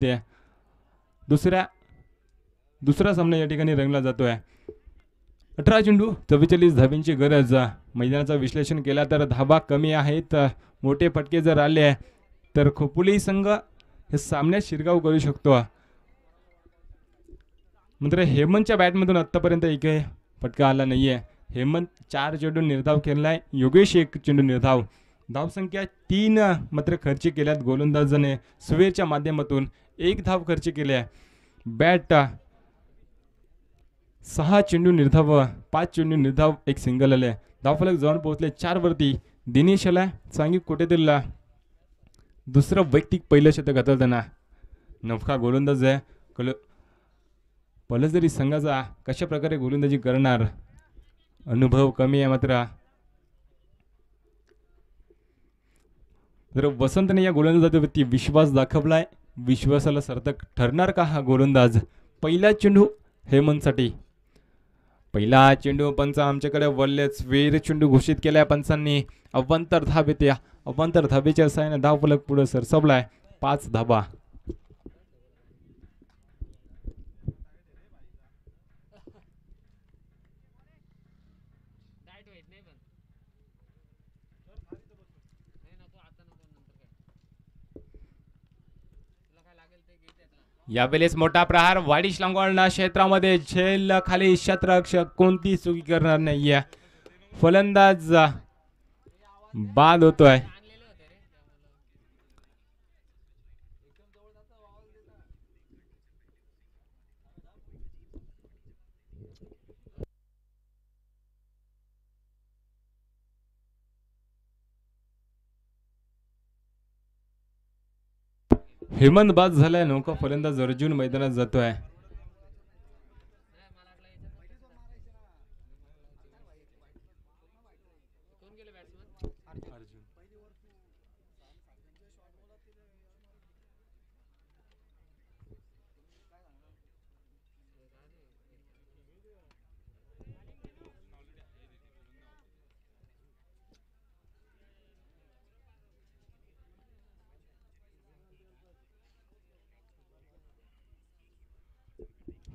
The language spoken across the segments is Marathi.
ते दुसरा सामना या ठिकाणी रंगला जातोय. 18 चेंडू 44 धाब्यांची गरज. मैदानाचं विश्लेषण केला तर धाबा कमी आहेत. मोठे फटके जर आले तर खोपोली संघ हे सामन्यात शिरकाव करू शकतो. मात्र हेमंतच्या बॅटमधून आतापर्यंत एकही फटका आला नाहीये. हेमंत 4 चेंडू निर्धाव केलाय. योगेश 1 चेंडू निर्धाव. धावसंख्या 3 मात्र खर्च केल्यात गोलंदाजाने. सुवेरच्या माध्यमातून 1 धाव खर्च केली आहे. बॅट 6 चेंडू निर्धाव 5 चेंडू निर्धाव 1 सिंगल आले. धावफलक जाऊन पोहोचले 4 वरती. दिनेश आला सांगिक कोटेतील दुसरं वैयक्तिक पहिलं शतक हाताळताना. नफका गोलंदाज आहे. पलसदरी संघाचा कशा प्रकारे गोलंदाजी करणार, अनुभव कमी आहे. मात्र जर वसंतने या गोलंदाजावरती विश्वास दाखवलाय. विश्वासाला सार्थक ठरणार का हा गोलंदाज. पहिला चेंडू हेमंतसाठी. पहिला चेंडू पंच आमच्याकडे वल्लेच वीर चेंडू घोषित केलाय पंचांनी. अवांतर धाब येते. अवांतर धाबेच्या साहाय्याने धावफलक पुढे सरसवलाय. 5 धाबा. यावेळेस मोठा प्रहार वाडिश लांगवण क्षेत्रामध्ये झेल खाली क्षेत्ररक्षक कोणती चुकी करणार नाहीये. फलंदाज बाद होतोय. हेमंत बाद झालाय. नौका फलंदाज अर्जुन मैदानात जातोय.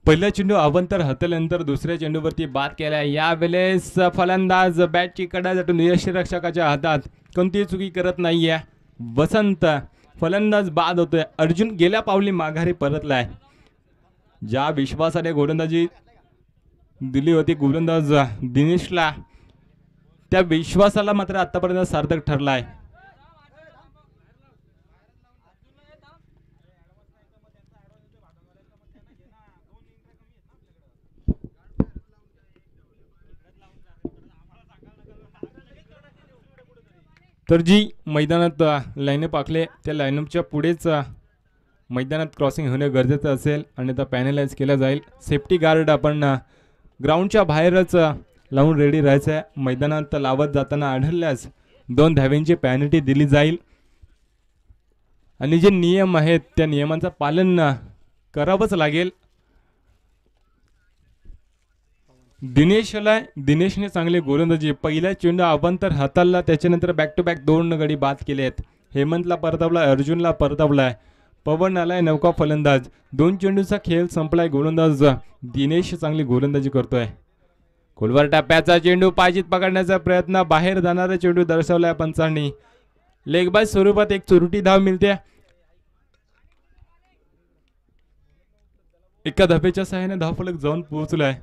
पहिला चेंडू अवंतर हातल्यानंतर दुसऱ्या चेंडूवरती बाद केला. यावेळेस फलंदाज बॅटची कडा जातून यष्टिरक्षकाच्या हातात कोणतीही चुकी करत नाहीये. वसंत फलंदाज बाद होतोय. अर्जुन गेल्या पावली माघारी परतलाय. ज्या विश्वासाने गोलंदाजी दिली होती गोलंदाज दिनेशला, त्या विश्वासाला मात्र आतापर्यंत सार्थक ठरलाय. तर जी मैदानात लाईनअप आखले त्या लाईनअपच्या पुढेच मैदानात क्रॉसिंग होणे गरजेचं असेल आणि आता पॅनलाइज केला जाईल. सेफ्टी गार्ड आपण ग्राउंडच्या बाहेरच लावून रेडी राहायचं आहे. मैदानात लावत जाताना आढळल्यास 2 धाव्यांची पॅनल्टी दिली जाईल आणि जे नियम आहेत त्या नियमांचं पालन करावंच लागेल. दिनेशने चांगले गोलंदाजी. पहिला चेंडू अवांतर हाताळला. त्याच्यानंतर बॅक टू बॅक 2 गडी बाद केले आहेत. हेमंतला परतावलाय. अर्जुनला परतावलाय. पवन आलाय नौका फलंदाज. 2 चेंडूचा खेळ संपलाय. गोलंदाज दिनेश चांगली गोलंदाजी करतोय. खोलवर टप्प्याचा चेंडू पायजीत पकडण्याचा प्रयत्न. बाहेर जाणारा चेंडू दर्शवलाय पंचांनी. लेगबाज स्वरूपात एक चुरटी धाव मिळते. एका धाब्याच्या सहाय्याने धावफलक जाऊन पोहोचलाय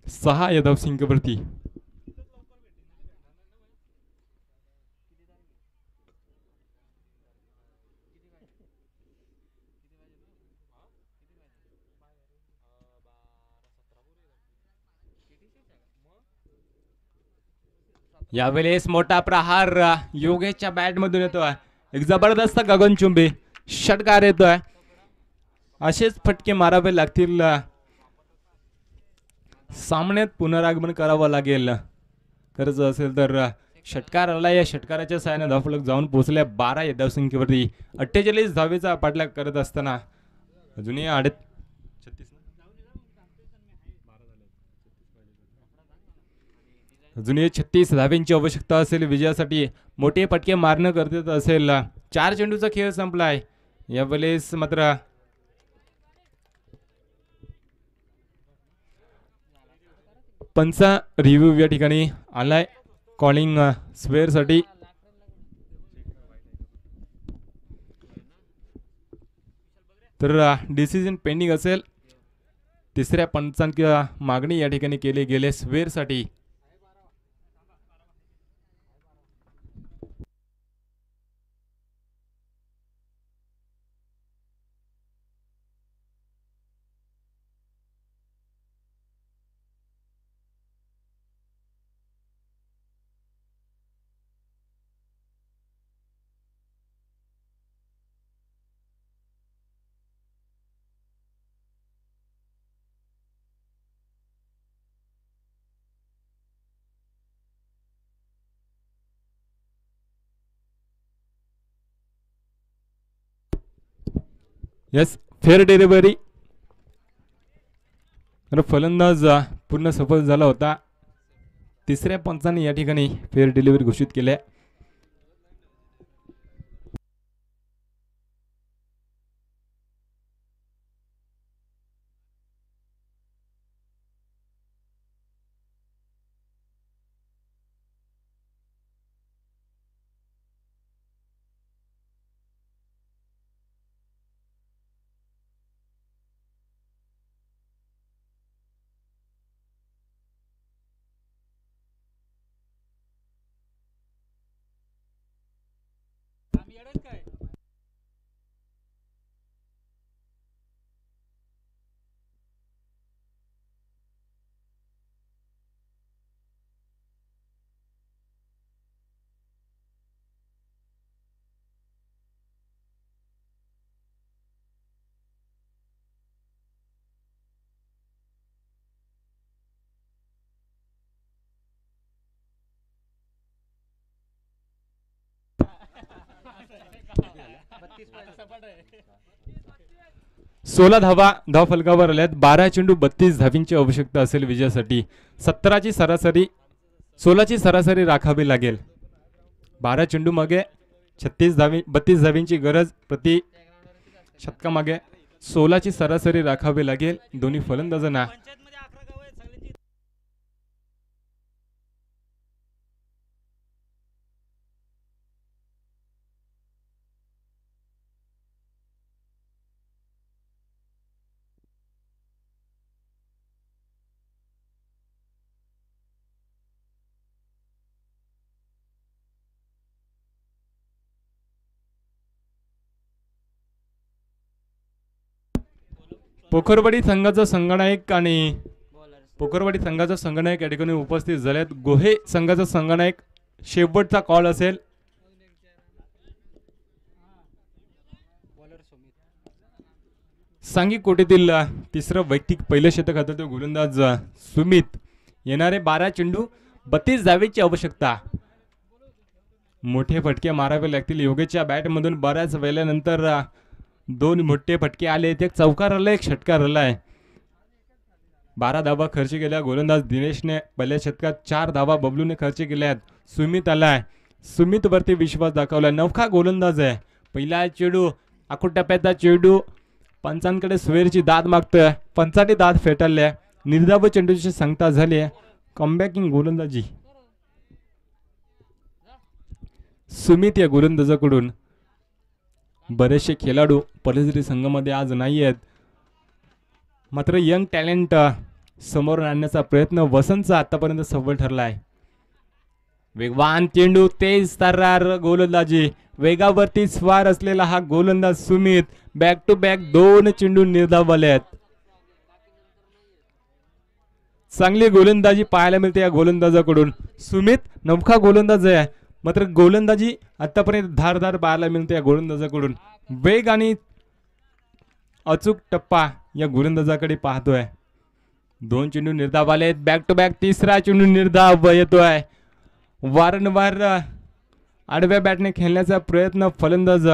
6 या धावसंख्येवरती. यावेळेस मोठा प्रहार योगेशच्या बॅट मधून येतोय. एक जबरदस्त गगनचुंबी षटकार येतोय. असेच फटके मारावे लागतील. सामन्यात पुनरागमन करावं लागेल. करायचं असेल तर षटकार आला. या षटकाराच्या साहाय्याने धावफलक जाऊन पोहोचल्या 12 या धावसंख्येवरती. 48 धावेचा पाठलाग करत असताना अजूनही अजूनही 36 धाव्यांची आवश्यकता असेल विजयासाठी. मोठे फटके मारणं गरजेचं असेल. 4 चेंडूचा खेळ संपलाय. यावेळेस मात्र पंचा रिव्ह्यू या ठिकाणी आलाय कॉलिंग स्वेअर साठी. तर डिसिजन पेंडिंग असेल. तिसऱ्या पंचांची मागणी या ठिकाणी केली गेले स्वेअर साठी. Yes, fair delivery. फलंदाज पूर्ण सफल झाला होता. तिसऱ्या पंचाने या ठिकाणी फेअर डिलिव्हरी घोषित केल्या. सोळा धावा धाव फलकावर आल्यात. 12 चेंडू 32 धावींची आवश्यकता असेल विजयासाठी. 17ची सरासरी 16ची सरासरी राखावी लागेल. 12 चेंडू मागे 32 धावींची गरज प्रति षटकामागे. 16ची सरासरी राखावी लागेल दोन्ही फलंदाजांना. पोखरवाडी संघाचा संघनायक या ठिकाणी उपस्थित झालेत. गोहे संघाचा संघनायक शेवटचा कॉल असेल. सांगी कोटेतील तिसरं वैयक्तिक पहिलं शतक हातात गोलंदाज सुमित. येणारे 12 चेंडू 32 धावेची आवश्यकता. मोठे फटके मारावे लागतील. योगेशच्या बॅटमधून बऱ्याच वेळानंतर 2 मोठे फटके आले. एक चौकार आला, एक षटकार आलाय. 12 धावा खर्च केल्या गोलंदाज दिनेशने. पहिल्या षटकात 4 धावा बबलूने खर्च केल्यात. सुमित आलाय. सुमित वरती विश्वास दाखवलाय. नवखा गोलंदाज आहे. पहिला चेंडू आखूड टप्प्याचा चेंडू पंचांकडे स्वेअरची दाद मागतोय. पंचाने दाद फेटाळल्या. निर्धाव चेंडूची सांगता झाली. कमबॅकिंग गोलंदाजी सुमित या गोलंदाजाकडून. बरेचसे खेळाडू पलसरी संघामध्ये आज नाही आहेत. मात्र यंग टॅलेंट समोर आणण्याचा प्रयत्न वसंतचा आतापर्यंत सफल ठरलाय. वेगवान चेंडू, तेज तर्रार गोलंदाजी. वेगावरती स्वार असलेला हा गोलंदाज सुमित. बॅक टू बॅक 2 चेंडू निर्धावले आहेत. चांगली गोलंदाजी पाहायला मिळते या गोलंदाजाकडून. सुमित नवखा गोलंदाज आहे. मात्र गोलंदाजी आतापर्यंत धारदार पाहायला मिळते या गोलंदाजाकडून. वेग आणि अचूक टप्पा या गोलंदाजाकडे पाहतोय. 2 चेंडू निर्धाव आले. बॅक टू बॅक तिसरा चेंडू निर्धाव येतोय. वारंवार आडव्या बॅटने खेळण्याचा प्रयत्न फलंदाज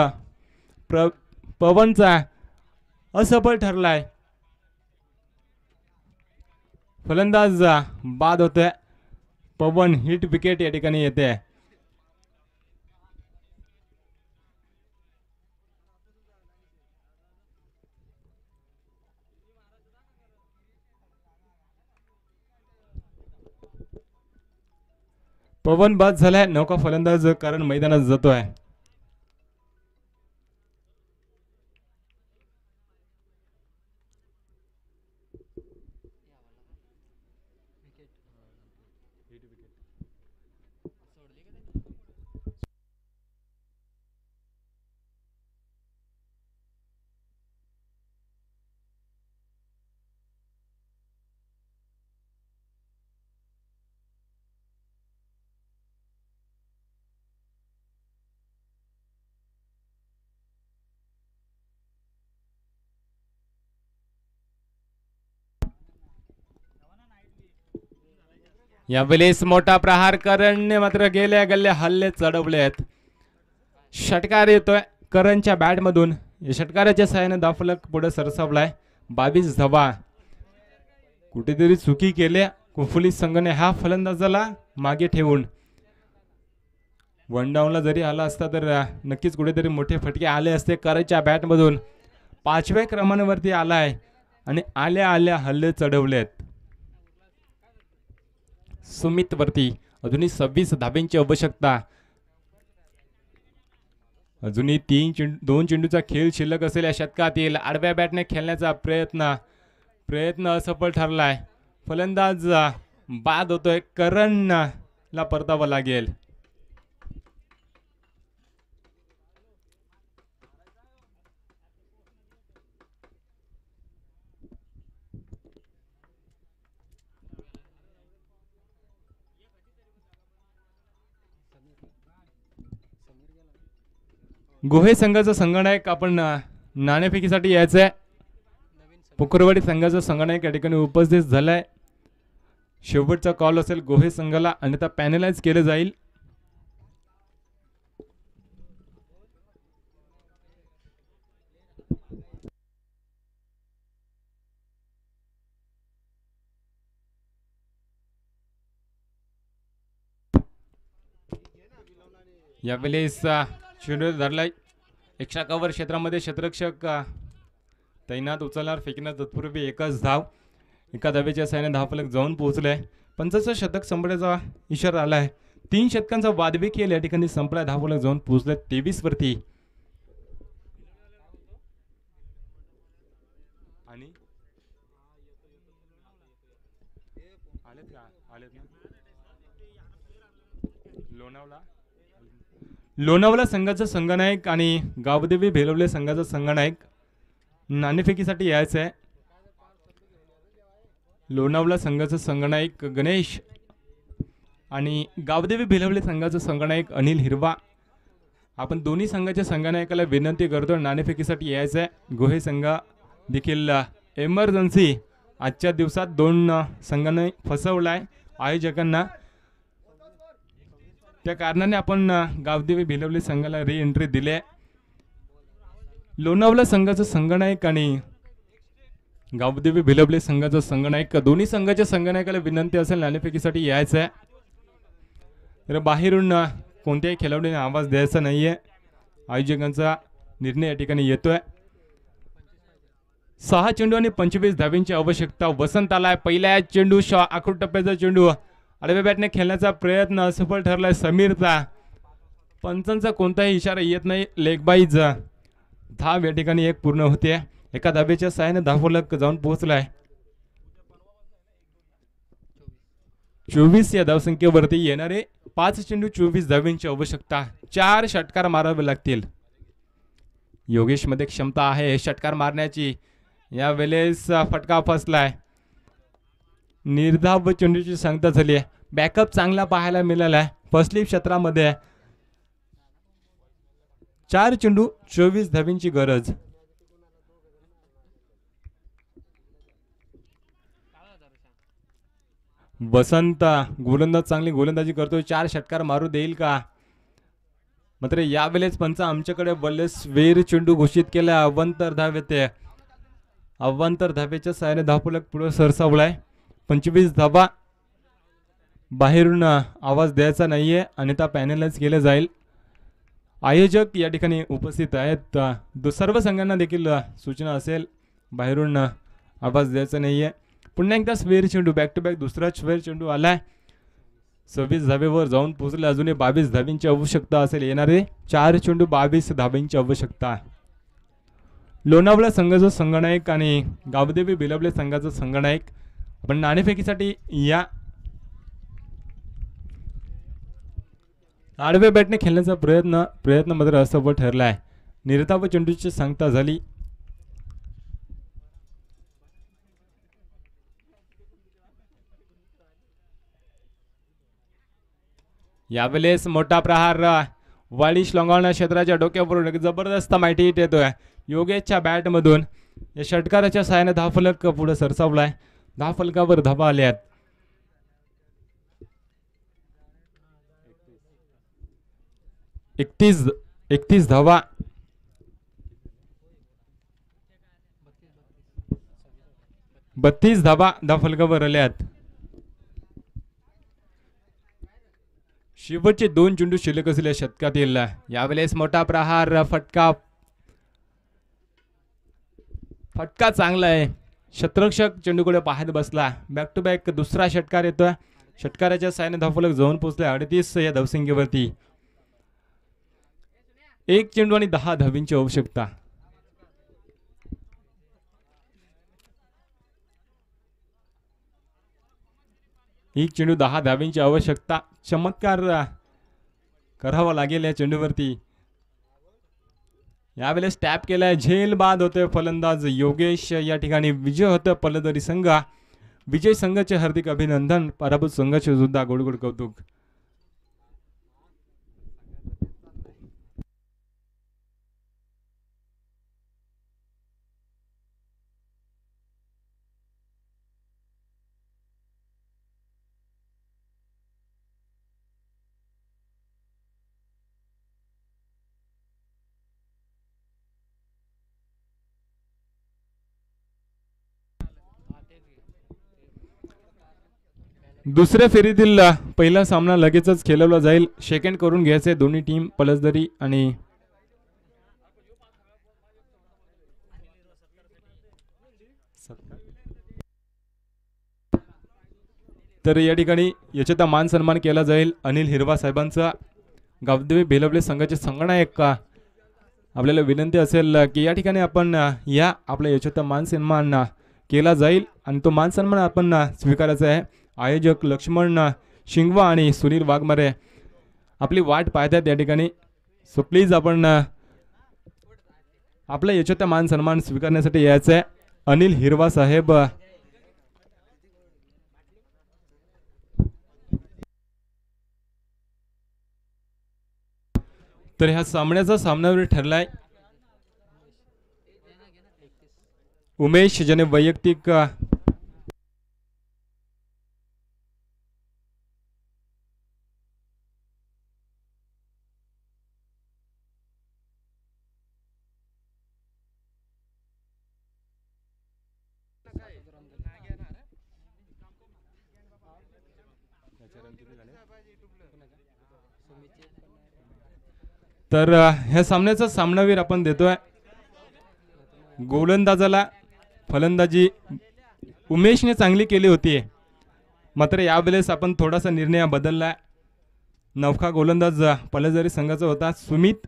पवनचा असफल ठरलाय. फलंदाज बाद होतोय. पवन हिट विकेट या ठिकाणी येते. पवन बाद झालाय. नौका फलंदाज कारण मैदानात जातोय. यावेळेस मोठा प्रहार करणने मात्र गेल्या गल्ले हल्ले चढवलेत. षटकार येतोय करणच्या बॅट मधून. या षटकाराच्या साहाय्याने धावफलक पुढे सरसावलाय. 22 धावा. कुठेतरी चुकी केल्या कुफुली संघाने हा फलंदाजाला मागे ठेवून. वन डाऊनला जरी आला असता तर नक्कीच कुठेतरी मोठे फटके आले असते. करणच्या बॅट मधून 5व्या क्रमांकावरती आलाय आणि आल्या आल्या हल्ले चढवलेत. सुमित वरती अजूनही 26 धाब्यांची आवश्यकता. अजूनही 2 चेंडूचा खेळ शिल्लक असेल या षटकातील. आडव्या बॅटने खेळण्याचा प्रयत्न असफल ठरलाय. फलंदाज बाद होतोय. करणला परतावं लागेल. गोहे संघाचा संघनायक आपण नाणेफेकीसाठी यायचंय. पुकुरवाडी संघाचा संघनायक या ठिकाणी उपस्थित झालाय. शेवटचा कॉल असेल गोहे संघाला अन्यथा पॅनलाइज केलं जाईल. यावेळेस चेंडू धरलाय. एक्स्ट्रा कव्हर क्षेत्रामध्ये क्षेत्ररक्षक तैनात. उचलणार फेकण्यात तत्पूर्वी एकच धाव. एका धावेच्या साहाय्याने धावफलक जाऊन पोहोचलाय. 50चं शतक संपण्याचा इशारा आलाय. 3 षटकांचा वादवी खेळ या ठिकाणी संपलाय. धावफलक जाऊन पोहोचलाय 23 वरती. आणि लोणावळा संघाचा संघनायक आणि गावदेवी भेलवले संघाचा संघनायक नाणेफेकीसाठी यायचं आहे. लोणावळा संघाचा संघनायक गणेश आणि गावदेवी भेलवले संघाचा संघनायक अनिल हिरवा. आपण दोन्ही संघाच्या संघनायकाला विनंती करतो नाणेफेकीसाठी यायचं आहे. गोहे संघ देखील एमर्जन्सी आजच्या दिवसात 2 संघाने फसवलाय आयोजकांना. त्या कारणाने आपण गावदेवी भिलवले संघाला री एंट्री दिली. लोणावळा संघाचा संघनायक आणि गावदेवी भिलवले संघाचा संघनायक दोन्ही संघाच्या संघनायकाला विनंती असेल नाणेफेकीसाठी यायचं आहे. तर बाहेरून कोणत्याही खेळाडूने आवाज द्यायचा नाहीये. आयोजकांचा निर्णय या ठिकाणी येतोय. 6 चेंडू आणि 25 धाब्यांची आवश्यकता. वसंत आलाय. पहिल्या चेंडू आखूड टप्प्याचा चेंडू आडव्या बॅटने खेळण्याचा प्रयत्न असफल ठरलाय समीरचा. पंचांचा कोणताही इशारा येत नाही. लेगबाईज धाव या ठिकाणी एक पूर्ण होते. एका धाब्याच्या साहाय्याने धावफलक जाऊन पोहोचलाय. 24 या धावसंख्येवरती येणारे 5 चेंडू 24 धाब्यांची आवश्यकता. 4 षटकार मारावे लागतील. योगेश मध्ये क्षमता आहे षटकार मारण्याची. या वेळेस फटका फसलाय. निर्धाव चेंडूची सांगता झाली आहे. बॅकअप चांगला पाहायला मिळालाय. फसली क्षेत्रामध्ये 4 चेंडू 24 धाब्यांची गरज. वसंत गोलंदाज चांगली गोलंदाजी करतोय. 4 षटकार मारू देईल का? मात्र यावेळेस पंच आमच्याकडे बल्लेस वेर चेंडू घोषित केला. अवांतर धाव येते. अवांतर धावेच्या साहाय्याने धावफलक पुढे सरसावलाय. 25 धावा. बाहेरून आवाज द्यायचा नाहीये अन्यथा पॅनलाइज केलं जाईल. आयोजक या ठिकाणी उपस्थित आहेत. सर्व संघांना देखील सूचना असेल बाहेरून आवाज द्यायचा नाहीये. पुन्हा एकदा स्वेर चेंडू बॅक टू बॅक दुसरा स्वेर चेंडू आलाय. 26 धावेवर जाऊन पोहोचले. अजूनही 22 धावींची आवश्यकता असेल. येणारे 4 चेंडू 22 धावींची आवश्यकता. लोणावळा संघाचा संघनायक आणि गावदेवी बिलवले संघाचा संघनायक पण नाणेफेकीसाठी या आडव्या बॅटने खेळण्याचा प्रयत्न मात्र असफल ठरला आहे. निर्धाव व चेंडूची सांगता झाली. यावेळेस मोठा प्रहार वाळीश लोंगावणा क्षेत्राच्या डोक्यावरून एक जबरदस्त माहिती येतोय योगेशच्या बॅटमधून. या षटकाराच्या साहाय्याने धावफलक पुढे सरसावलाय. धावफलकावर धावा आल्यात. 31 धावा. बत्तीस धावा धावफलकावर आल्यात. शेवटचे 2 चेंडू शिल्लक असलेल्या शतकातील यावेळेस मोठा प्रहार. फटका चांगला आहे. शतरक्षक चेंडूकडे पाहत बसला. बॅक टू बॅक दुसरा षटकार येतोय. षटकाराच्या साहाय्याने धावफलक जाऊन पोहोचले 38 या धावसंख्येवरती. 1 चेंडू आणि 10 धावींची आवश्यकता. एक चेंडू 10 धावींची आवश्यकता. चमत्कार करावा लागेल या चेंडूवरती. यावेळेस टॅप केलाय. झेल बाद होतोय फलंदाज योगेश. या ठिकाणी विजय होतोय पलदरी संघ. विजय संघाचे हार्दिक अभिनंदन. पराभूत संघाचे सुद्धा गोड कौतुक. दुसऱ्या फेरीतील पहिला सामना लगेचच खेळवला जाईल. सेकंड करून घ्यायचे दोन्ही टीम पलसदरी आणि तर या ठिकाणी याचा मान सन्मान केला जाईल अनिल हिरवा साहेबांचा. गावदेवी बेलवले संघाचे संघनायक आपल्याला विनंती असेल की या ठिकाणी आपण या आपल्या याचा मान सन्मान केला जाईल आणि तो मान सन्मान आपण स्वीकारायचा आहे. आयोजक लक्ष्मण शिंगवा आणि सुनील वाघमारे आपली वाट पाहतात या ठिकाणी. सो प्लीज आपण आपल्या याच्यात मान सन्मान स्वीकारण्यासाठी यायचं आहे. अनिल हिरवा साहेब तर ह्या सामन्याचा सामनावीर ठरलाय उमेश ज्याने वैयक्तिक तर ह्या सामन्याचा सामनावीर आपण देतोय गोलंदाजाला. फलंदाजी उमेशने चांगली केली होती मात्र यावेळेस आपण थोडासा निर्णय बदलला. नवखा गोलंदाज पलसदरी संघाचा होता सुमित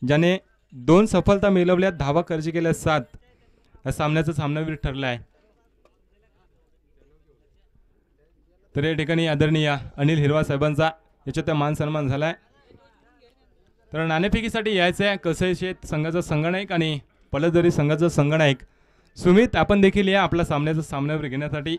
ज्याने 2 सफलता मिळवल्या. धावा खर्च केल्या 7. या सामन्याचा सामनावीर ठरला आहे. तर या ठिकाणी आदरणीय अनिल हिरवा साहेबांचा याच्यात मान सन्मान झालाय. तर नाणेफेकीसाठी यायचं आहे कसई शेत संघाचा संघनायक आणि पलसदरी संघाचा संघनायक सुमित. आपण देखील या आपला सामन्याचा सामनावीर घेण्यासाठी.